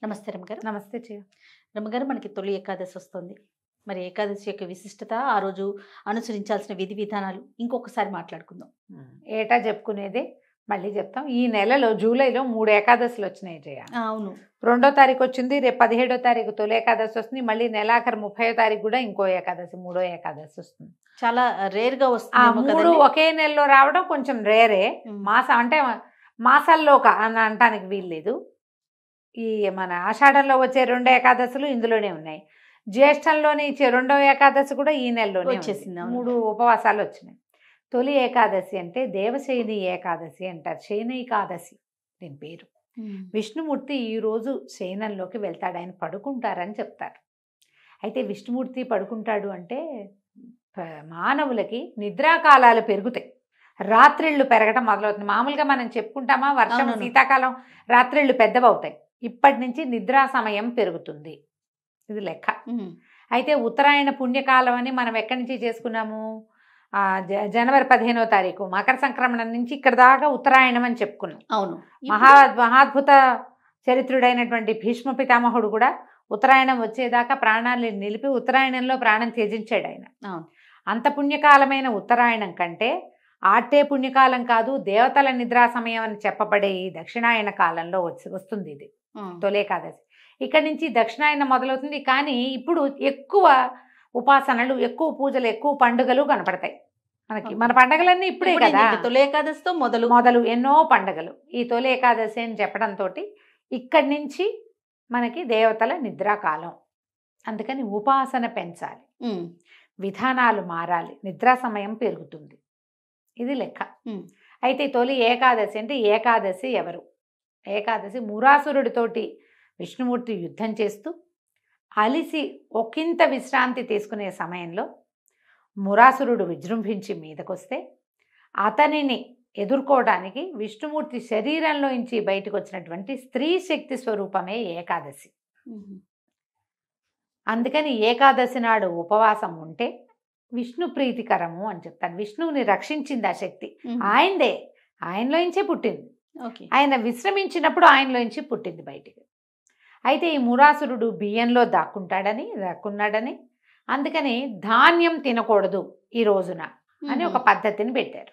నమస్తే రమ్మగారు. నమస్తే చెయ్య. రమ్మగారు, మనకి తొలి ఏకాదశి వస్తుంది. మరి ఏకాదశి యొక్క విశిష్టత, ఆ రోజు అనుసరించాల్సిన విధి విధానాలు ఇంకొకసారి మాట్లాడుకుందాం. ఏటా చెప్పుకునేదే మళ్ళీ చెప్తాం. ఈ నెలలో జూలైలో 3 ఏకాదశులు వచ్చినాయి జయ. అవును. 2వ తారీఖు వచ్చింది, రేపు 17వ తారీఖు తొలి ఏకాదశి వస్తుంది, మళ్ళీ నెలాఖరు 30వ తారీఖు కూడా ఇంకో ఏకాదశి, 3వ ఏకాదశి వస్తుంది. చాలా రేర్ గా ఆ వస్తుంది. 3 ఒకే నెలలో రావడం కొంచెం రేరే. మాసం అంటే మాసాల్లో అని అనటానికి వీల్లేదు. ఈ మన ఆషాఢంలో వచ్చే 2 ఏకాదశులు ఇందులోనే ఉన్నాయి. జ్యేష్ఠంలోని ఇచ్చే 2వ ఏకాదశి కూడా ఈ నెలలోనే వచ్చేసింది. 3 ఉపవాసాలు వచ్చినాయి. తొలి ఏకాదశి అంటే దేవశయని ఏకాదశి అంటారు. శయనైకాదశి దీని పేరు. విష్ణుమూర్తి ఈరోజు శయనంలోకి వెళ్తాడు, ఆయన పడుకుంటారని చెప్తారు. అయితే విష్ణుమూర్తి పడుకుంటాడు అంటే మానవులకి నిద్రాకాలాలు పెరుగుతాయి, రాత్రిళ్ళు పెరగటం మొదలవుతుంది. మామూలుగా మనం చెప్పుకుంటామా, వర్షం శీతాకాలం రాత్రిళ్ళు పెద్దవవుతాయి. ఇప్పటి నుంచి నిద్రా సమయం పెరుగుతుంది, ఇది లెక్క. అయితే ఉత్తరాయణ పుణ్యకాలం అని మనం ఎక్కడి నుంచి చేసుకున్నాము, జనవరి 15వ తారీఖు మకర సంక్రమణం నుంచి ఇక్కడ దాకా ఉత్తరాయణం అని చెప్పుకున్నాం. అవును. మహాద్భుత చరిత్రుడైనటువంటి భీష్మ పితామహుడు కూడా ఉత్తరాయణం వచ్చేదాకా ప్రాణాలు నిలిపి ఉత్తరాయణంలో ప్రాణం త్యజించాడు ఆయన. అంత పుణ్యకాలమైన ఉత్తరాయణం కంటే ఆటే పుణ్యకాలం కాదు, దేవతల నిద్రా సమయం అని చెప్పబడే ఈ దక్షిణాయన కాలంలో వస్తుంది ఇది తొలి ఏకాదశి. ఇక్కడి నుంచి దక్షిణాయన మొదలవుతుంది. కానీ ఇప్పుడు ఎక్కువ ఉపాసనలు, ఎక్కువ పూజలు, ఎక్కువ పండుగలు కనపడతాయి మనకి. మన పండుగలన్నీ ఇప్పుడే కదా, తొలి ఏకాదశితో మొదలు ఎన్నో పండుగలు ఈ తొలి ఏకాదశి అని చెప్పడంతో ఇక్కడి నుంచి మనకి దేవతల నిద్రాకాలం. అందుకని ఉపాసన పెంచాలి, విధానాలు మారాలి, నిద్రా సమయం పెరుగుతుంది, ఇది లెక్క. అయితే తొలి ఏకాదశి అంటే ఏకాదశి ఎవరు? ఏకాదశి మురాసురుడితోటి విష్ణుమూర్తి యుద్ధం చేస్తూ అలిసి ఒకంత విశ్రాంతి తీసుకునే సమయంలో మురాసురుడు విజృంభించి మీదకొస్తే అతనిని ఎదుర్కోవడానికి విష్ణుమూర్తి శరీరంలోంచి బయటకు వచ్చినటువంటి స్త్రీ శక్తి స్వరూపమే ఏకాదశి. అందుకని ఏకాదశి నాడు ఉపవాసం ఉంటే విష్ణు ప్రీతికరము అని చెప్తాను. విష్ణువుని రక్షించింది ఆ శక్తి, ఆయనదే, ఆయనలోంచే పుట్టింది. ఆయన విశ్రమించినప్పుడు ఆయనలోంచి పుట్టింది బయటికి. అయితే ఈ మురాసురుడు బియ్యంలో దాక్కున్నాడని అందుకని ధాన్యం తినకూడదు ఈ రోజున అని ఒక పద్ధతిని పెట్టారు.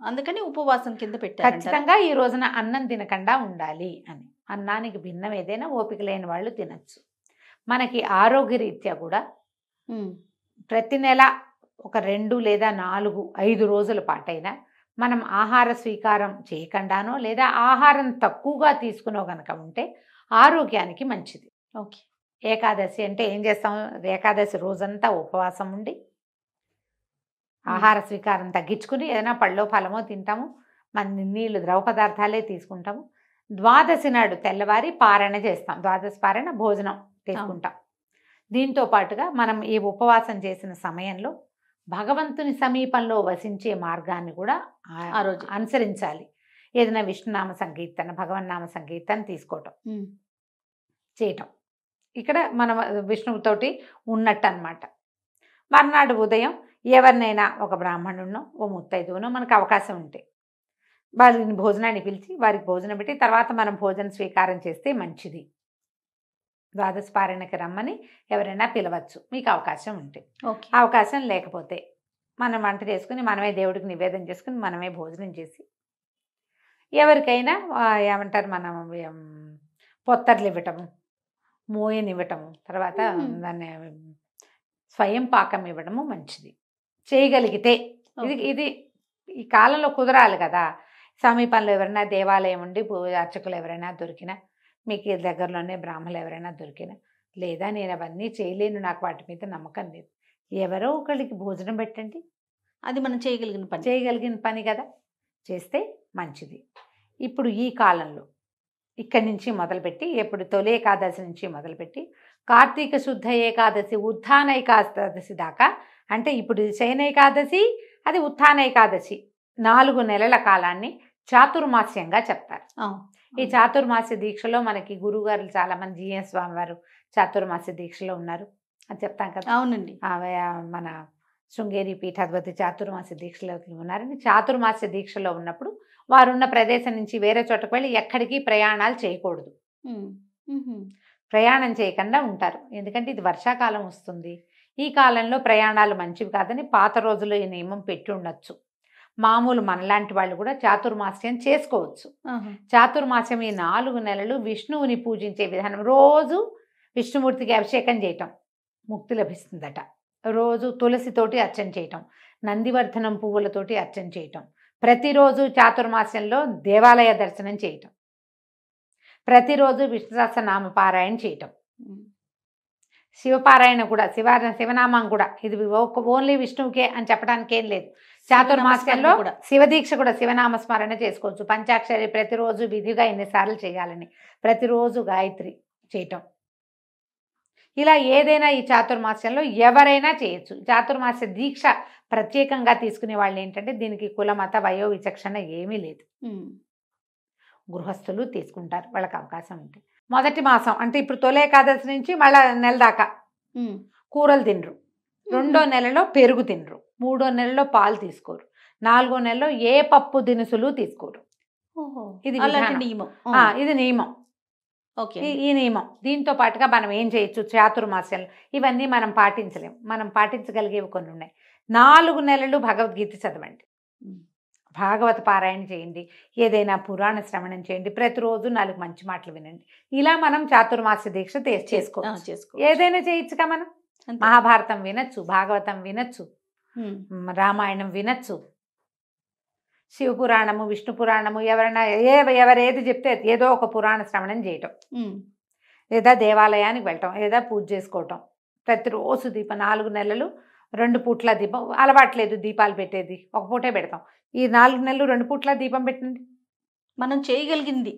అందుకని ఉపవాసం కింద పెట్టారు. ఖచ్చితంగా ఈ రోజున అన్నం తినకుండా ఉండాలి అని. అన్నానికి భిన్నం ఏదైనా ఓపిక లేని వాళ్ళు తినచ్చు. మనకి ఆరోగ్యరీత్యా కూడా ప్రతి నెల ఒక 2 లేదా 4, 5 రోజుల పాటైనా మనం ఆహార స్వీకారం చేయకుండానో లేదా ఆహారం తక్కువగా తీసుకునో గనక ఉంటే ఆరోగ్యానికి మంచిది. ఏకాదశి అంటే ఏం చేస్తాం, ఏకాదశి రోజంతా ఉపవాసం ఉండి ఆహార స్వీకారం తగ్గించుకుని ఏదైనా పళ్ళో ఫలమో తింటాము, మన నీళ్ళు ద్రవ పదార్థాలే తీసుకుంటాము. ద్వాదశి నాడు తెల్లవారి పారణ చేస్తాం, ద్వాదశి పారణ భోజనం తీసుకుంటాం. దీంతో పాటుగా మనం ఈ ఉపవాసం చేసిన సమయంలో భగవంతుని సమీపంలో వసించే మార్గాన్ని కూడా ఆ రోజు అనుసరించాలి. ఏదైనా విష్ణునామ సంకీర్తన, భగవన్నామ సంకీర్తన తీసుకోవటం చేయటం, ఇక్కడ మనం విష్ణువుతోటి ఉన్నట్టు అన్నమాట. మర్నాడు ఉదయం ఎవరినైనా ఒక బ్రాహ్మణునో ఓ ముత్తైదువునో మనకు అవకాశం ఉంటే వారిని భోజనాన్ని పిలిచి వారికి భోజనం పెట్టి తర్వాత మనం భోజన స్వీకారం చేస్తే మంచిది. ద్వాదశి పారాయణకి రమ్మని ఎవరైనా పిలవచ్చు మీకు అవకాశం ఉంటే. అవకాశం లేకపోతే మనం వంట చేసుకుని మనమే దేవుడికి నివేదన చేసుకుని మనమే భోజనం చేసి ఎవరికైనా ఏమంటారు మనం పొత్తర్లు ఇవ్వటము, మోయనివ్వటము, తర్వాత దాన్ని స్వయం పాకం ఇవ్వడము మంచిది చేయగలిగితే. ఇది ఈ కాలంలో కుదరాలి కదా. సమీపంలో ఎవరైనా దేవాలయం ఉండి అర్చకులు ఎవరైనా దొరికినా, మీకు దగ్గరలోనే బ్రాహ్మణులు ఎవరైనా దొరికినా, లేదా నేను అవన్నీ చేయలేను, నాకు వాటి మీద నమ్మకం లేదు, ఎవరో ఒకరికి భోజనం పెట్టండి. అది మనం చేయగలిగిన పని కదా, చేస్తే మంచిది. ఇప్పుడు ఈ కాలంలో ఇక్కడి నుంచి మొదలుపెట్టి, ఎప్పుడు తొలి ఏకాదశి నుంచి మొదలుపెట్టి కార్తీక శుద్ధ ఏకాదశి, ఉత్థాన ఏకాదశి దాకా, అంటే ఇప్పుడు శయన ఏకాదశి, అది ఉత్థాన ఏకాదశి, 4 నెలల కాలాన్ని చాతుర్మాస్యంగా చెప్తారు. ఈ చాతుర్మాస్య దీక్షలో మనకి గురువుగారు చాలామంది, జిఎస్ స్వామి వారు చాతుర్మాస్య దీక్షలో ఉన్నారు అని చెప్తాం కదా. అవునండి. మన శృంగేరి పీఠాధిపతి చాతుర్మాస్య దీక్షలో ఉన్నారని. చాతుర్మాస్య దీక్షలో ఉన్నప్పుడు వారున్న ప్రదేశం నుంచి వేరే చోటకు వెళ్ళి ఎక్కడికి ప్రయాణాలు చేయకూడదు. ప్రయాణం చేయకుండా ఉంటారు. ఎందుకంటే ఇది వర్షాకాలం వస్తుంది, ఈ కాలంలో ప్రయాణాలు మంచివి కాదని పాత రోజుల్లో ఈ నియమం పెట్టి ఉండొచ్చు. మామూలు మనలాంటి వాళ్ళు కూడా చాతుర్మాస్యం చేసుకోవచ్చు. చాతుర్మాస్యం ఈ 4 నెలలు విష్ణువుని పూజించే విధానం. రోజు విష్ణుమూర్తికి అభిషేకం చేయటం ముక్తి లభిస్తుందట. రోజు తులసితోటి అర్చన చేయటం, నందివర్ధనం పువ్వులతోటి అర్చన చేయటం, ప్రతిరోజు చాతుర్మాస్యంలో దేవాలయ దర్శనం చేయటం, ప్రతిరోజు విష్ణు సహస్రనామ పారాయణ చేయటం, శివపారాయణ కూడా శివనామం కూడా. ఇది ఓన్లీ విష్ణువుకే అని చెప్పడానికి ఏం లేదు. చాతుర్మాస్యంలో శివదీక్ష కూడా శివనామ స్మరణ చేసుకోవచ్చు. పంచాక్షరి ప్రతిరోజు విధిగా ఎన్నిసార్లు చేయాలని, ప్రతిరోజు గాయత్రి చేయటం, ఇలా ఏదైనా ఈ చాతుర్మాస్యంలో ఎవరైనా చేయొచ్చు. చాతుర్మాస్య దీక్ష ప్రత్యేకంగా తీసుకునే వాళ్ళు ఏంటంటే దీనికి కులమత వయో విచక్షణ ఏమీ లేదు. గృహస్థులు తీసుకుంటారు, వాళ్ళకి అవకాశం ఉంటే. మొదటి మాసం అంటే ఇప్పుడు తొలి ఏకాదశి నుంచి మళ్ళీ నెల దాకా కూరలు తినరు, 2వ నెలలో పెరుగు తినరు, 3వ నెలలో పాలు తీసుకోరు, 4వ నెలలో ఏ పప్పు దినుసులు తీసుకోరు. ఇది ఇది నియమం. ఈ నియమం. దీంతో పాటుగా మనం ఏం చేయొచ్చు చాతుర్మాస్యంలో, ఇవన్నీ మనం పాటించలేము. మనం పాటించగలిగేవి కొన్ని ఉన్నాయి. 4 నెలలు భగవద్గీత చదవండి, భాగవత పారాయణ చేయండి, ఏదైనా పురాణ శ్రవణం చేయండి, ప్రతిరోజు 4 మంచి మాటలు వినండి. ఇలా మనం చాతుర్మాస్య దీక్ష చేసుకోవచ్చు. ఏదైనా చేయొచ్చుగా మనం. మహాభారతం వినొచ్చు, భాగవతం వినొచ్చు, రామాయణం వినొచ్చు, శివపురాణము, విష్ణు పురాణము, ఎవరైనా ఎవరేది చెప్తే ఏదో ఒక పురాణ శ్రవణం చేయటం, లేదా దేవాలయానికి వెళ్ళటం, లేదా పూజ చేసుకోవటం. ప్రతిరోజు దీపం 4 నెలలు 2 పూట్ల దీపం. అలవాట్లేదు దీపాలు పెట్టేది, ఒక పూటే పెడతాం. ఈ 4 నెలలు 2 పూట్ల దీపం పెట్టండి. మనం చేయగలిగింది,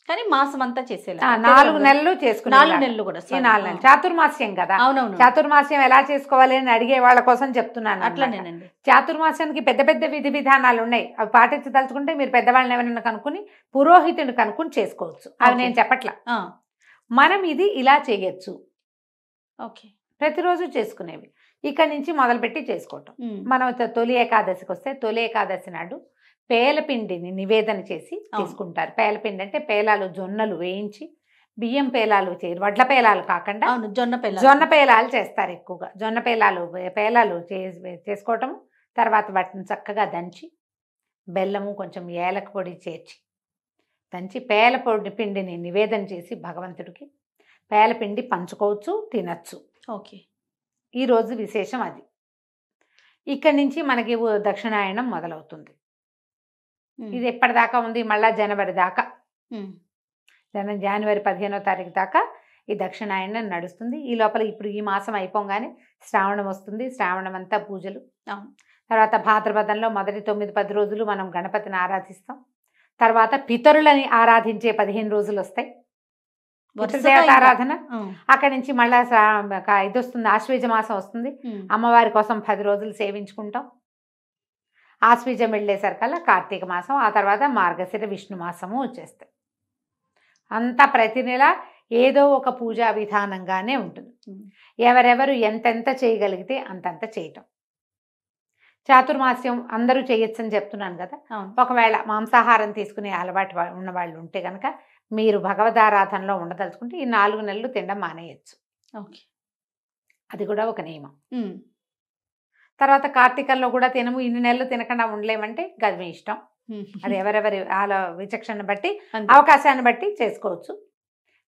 కానీ మాసం అంతా చేసేలా 4 నెలలు చేసుకుని 4 నెలలు కూడా ఈ 4 నెలలు చాతుర్మాస్యం కదా. అవునవును. చాతుర్మాస్యం ఎలా చేసుకోవాలి అని అడిగే వాళ్ళ కోసం చెప్తున్నాను. అట్లనేనండి. చాతుర్మాస్యానికి పెద్ద పెద్ద విధి విధానాలు ఉన్నాయి. అవి పాటించదలుచుకుంటే మీరు పెద్దవాళ్ళని ఎవరైనా కనుక్కుని పురోహితుని కనుక్కుని చేసుకోవచ్చు. అవి నేను చెప్పట్లా. మనం ఇది ఇలా చేయొచ్చు. ఓకే, ప్రతిరోజు చేసుకునేవి. ఇక్కడి నుంచి మొదలుపెట్టి చేసుకోవటం. మనం తొలి ఏకాదశికి వస్తే తొలి ఏకాదశి నాడు పేలపిండిని నివేదన చేసి తీసుకుంటారు. పేలపిండి అంటే పేలాలు, జొన్నలు వేయించి, బియ్యం పేలాలు వడ్ల పేలాలు కాకుండా జొన్న పేలాలు చేస్తారు ఎక్కువగా. జొన్న పేలాలు చేసుకోవటం, తర్వాత వాటిని చక్కగా దంచి బెల్లము కొంచెం ఏలక పొడి చేర్చి దంచి పేల పిండిని నివేదన చేసి భగవంతుడికి పేలపిండి పంచుకోవచ్చు, తినచ్చు. ఓకే, ఈరోజు విశేషం అది. ఇక్కడి నుంచి మనకి దక్షిణాయనం మొదలవుతుంది. ఇది ఎప్పటిదాకా ఉంది? మళ్ళా జనవరి దాకా, జనవరి 15వ తారీఖు దాకా ఈ దక్షిణాయనం నడుస్తుంది. ఈ లోపల ఇప్పుడు ఈ మాసం అయిపోగానే శ్రావణం వస్తుంది. శ్రావణం అంతా పూజలు. తర్వాత భాద్రపదంలో మొదటి 9-10 రోజులు మనం గణపతిని ఆరాధిస్తాం. తర్వాత పితరులని ఆరాధించే 15 రోజులు వస్తాయి, పితృదేవత ఆరాధన. అక్కడి నుంచి మళ్ళా ఇది వస్తుంది, ఆశ్వేజ మాసం వస్తుంది. అమ్మవారి కోసం 10 రోజులు సేవించుకుంటాం. ఆశ్వీజం వెళ్ళేసరికల్లా కార్తీక మాసం, ఆ తర్వాత మార్గశిర విష్ణు మాసము వచ్చేస్తాయి. అంతా ప్రతి నెల ఏదో ఒక పూజా విధానంగానే ఉంటుంది. ఎవరెవరు ఎంతెంత చేయగలిగితే అంతంత చేయటం. చాతుర్మాస్యం అందరూ చేయొచ్చని చెప్తున్నాను కదా. ఒకవేళ మాంసాహారం తీసుకునే అలవాటు ఉన్న వాళ్ళు ఉంటే కనుక మీరు భగవదారాధనలో ఉండదలుచుకుంటే ఈ 4 నెలలు తినడం మానేయచ్చు. ఓకే, అది కూడా ఒక నియమం. తర్వాత కార్తీకంలో కూడా తినము, ఇన్ని నెలలు తినకుండా ఉండలేమంటే అది మీ ఇష్టం. అది ఎవరెవరి విచక్షణ బట్టి, అవకాశాన్ని బట్టి చేసుకోవచ్చు.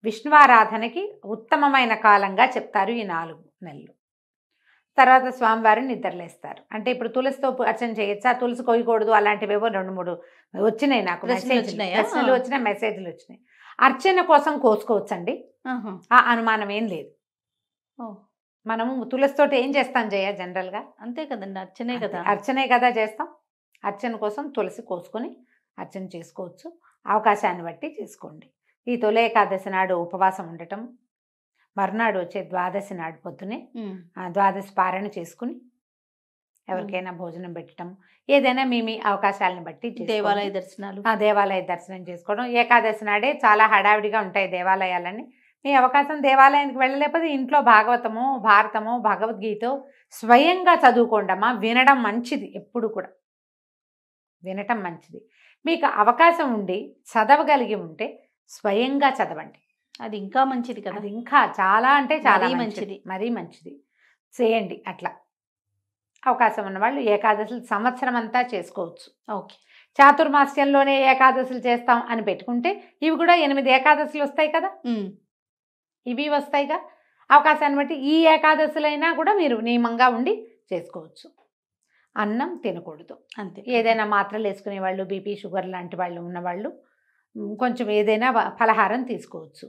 విష్ణువారాధనకి ఉత్తమమైన కాలంగా చెప్తారు ఈ 4 నెలలు. తర్వాత స్వామివారిని నిద్రలేస్తారు. అంటే ఇప్పుడు తులసితో అర్చన చేయొచ్చా, తులసి కొయ్యకూడదు, అలాంటివేవో 2-3 వచ్చినాయి నాకు, ప్రశ్నలు వచ్చినాయి, మెసేజ్లు వచ్చినాయి. అర్చన కోసం కోసుకోవచ్చండి, ఆ అనుమానం ఏం లేదు. మనము తులసితోటి ఏం చేస్తాం జనరల్గా? అంతే కదండి, అర్చనే కదా చేస్తాం. అర్చన కోసం తులసి కోసుకొని అర్చన చేసుకోవచ్చు. అవకాశాన్ని బట్టి చేసుకోండి. ఈ తొలి ఏకాదశి నాడు ఉపవాసం ఉండటం, మర్నాడు వచ్చే ద్వాదశి నాడు పొద్దునే ద్వాదశి పారాయణ చేసుకుని ఎవరికైనా భోజనం పెట్టడం, ఏదైనా మీ అవకాశాలను బట్టి దేవాలయ దర్శనం చేసుకోవడం. ఏకాదశి నాడే చాలా హడావిడిగా ఉంటాయి దేవాలయాలన్నీ. మీ అవకాశం దేవాలయానికి వెళ్ళలేకపోతే ఇంట్లో భాగవతమో, భారతమో, భగవద్గీత స్వయంగా చదువుకోండమ్మా. వినడం మంచిది, ఎప్పుడు కూడా వినటం మంచిది. మీకు అవకాశం ఉండి చదవగలిగి ఉంటే స్వయంగా చదవండి. అది ఇంకా మంచిది కదా. అది ఇంకా చాలా అంటే చాలా మరీ మంచిది, మరీ మంచిది. చేయండి అట్లా. అవకాశం ఉన్నవాళ్ళు ఏకాదశులు సంవత్సరం అంతా చేసుకోవచ్చు. ఓకే. చాతుర్మాస్యంలోనే ఏకాదశులు చేస్తాం అని పెట్టుకుంటే ఇవి కూడా 8 ఏకాదశులు వస్తాయి కదా, ఇవి వస్తాయిగా. అవకాశాన్ని బట్టి ఈ ఏకాదశులైనా కూడా మీరు నియమంగా ఉండి చేసుకోవచ్చు. అన్నం తినకూడదు అంతే. ఏదైనా మాత్రలు వేసుకునే వాళ్ళు, బీపీ షుగర్ లాంటి వాళ్ళు ఉన్నవాళ్ళు కొంచెం ఏదైనా ఫలహారం తీసుకోవచ్చు.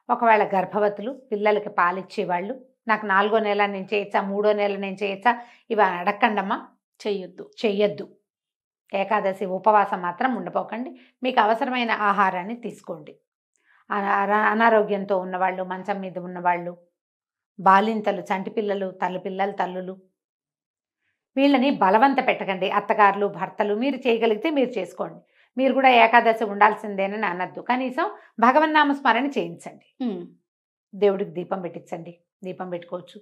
ఒకవేళ గర్భవతులు, పిల్లలకి పాలిచ్చేవాళ్ళు, నాకు 4వ నెల నేను చేయొచ్చా, 3వ నెల నేను చేయొచ్చా, ఇవి అడగండమ్మా, చెయ్యొద్దు. ఏకాదశి ఉపవాసం మాత్రం ఉండపోకండి. మీకు అవసరమైన ఆహారాన్ని తీసుకోండి. అనారోగ్యంతో ఉన్నవాళ్ళు, మంచం మీద ఉన్నవాళ్ళు, బాలింతలు, చంటి పిల్లలు, తల్లులు, వీళ్ళని బలవంత పెట్టకండి. అత్తగారులు, భర్తలు మీరు చేయగలిగితే మీరు చేసుకోండి. మీరు కూడా ఏకాదశి ఉండాల్సిందేనని అనద్దు. కనీసం భగవన్నామ స్మరణ చేయించండి. దేవుడికి దీపం పెట్టించండి. దీపం పెట్టుకోవచ్చు.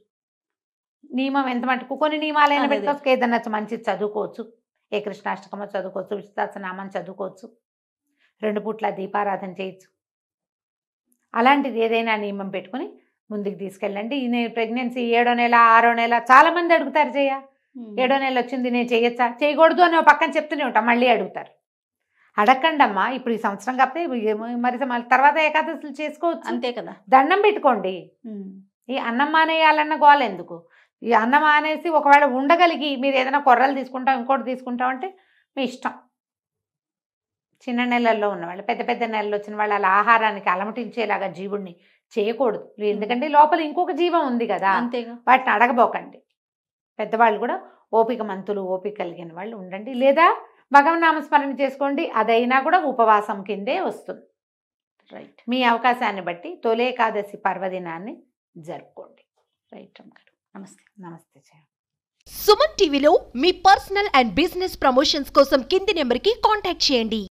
నియమం ఎంత మటుకు కొన్ని నియమాలైనా పెట్టుకోవచ్చు. ఏదన్నా మంచి చదువుకోవచ్చు. ఏ కృష్ణాష్టకమో చదువుకోవచ్చు, విష్ణుసహస్రనామం చదువుకోవచ్చు, 2 పూట్ల దీపారాధన చేయొచ్చు. అలాంటిది ఏదైనా నియమం పెట్టుకుని ముందుకు తీసుకెళ్ళండి. నేను ప్రెగ్నెన్సీ 7వ నెల 6వ నెల చాలా మంది అడుగుతారు, 7వ నెల వచ్చింది నేను చేయొచ్చా, చేయకూడదు అని పక్కన చెప్తూనే ఉంటాం, మళ్ళీ అడుగుతారు. అడగండి అమ్మా, ఇప్పుడు ఈ సంవత్సరం కాకపోతే మరి తర్వాత ఏకాదశులు చేసుకోవచ్చు. అంతే కదా. దండం పెట్టుకోండి. ఈ అన్నం మానేయాలన్న గోల ఎందుకు? ఈ అన్నం మానేసి ఒకవేళ ఉండగలిగి మీరు ఏదైనా కొర్రలు తీసుకుంటాం, ఇంకోటి తీసుకుంటాం అంటే మీ ఇష్టం. చిన్న నెలల్లో ఉన్నవాళ్ళు, పెద్ద నెలలు వచ్చిన వాళ్ళు అలా ఆహారానికి అలమటించేలాగా జీవుడిని చేయకూడదు. ఎందుకంటే లోపల ఇంకొక జీవం ఉంది కదా, అంతేగా. వాటిని అడగబోకండి. పెద్దవాళ్ళు కూడా ఓపిక మంతులు, ఓపిక కలిగిన వాళ్ళు ఉండండి. లేదా భగవన్నామస్మరణ చేసుకోండి. అదైనా కూడా ఉపవాసం కిందే వస్తుంది. రైట్. మీ అవకాశాన్ని బట్టి తొలి ఏకాదశి పర్వదినాన్ని జరుపుకోండి. రైట్ అమ్మగారు. నమస్తే. సుమన్ టీవీలో మీ పర్సనల్ అండ్ బిజినెస్ ప్రమోషన్స్ కోసం కింది నెంబర్కి కాంటాక్ట్ చేయండి.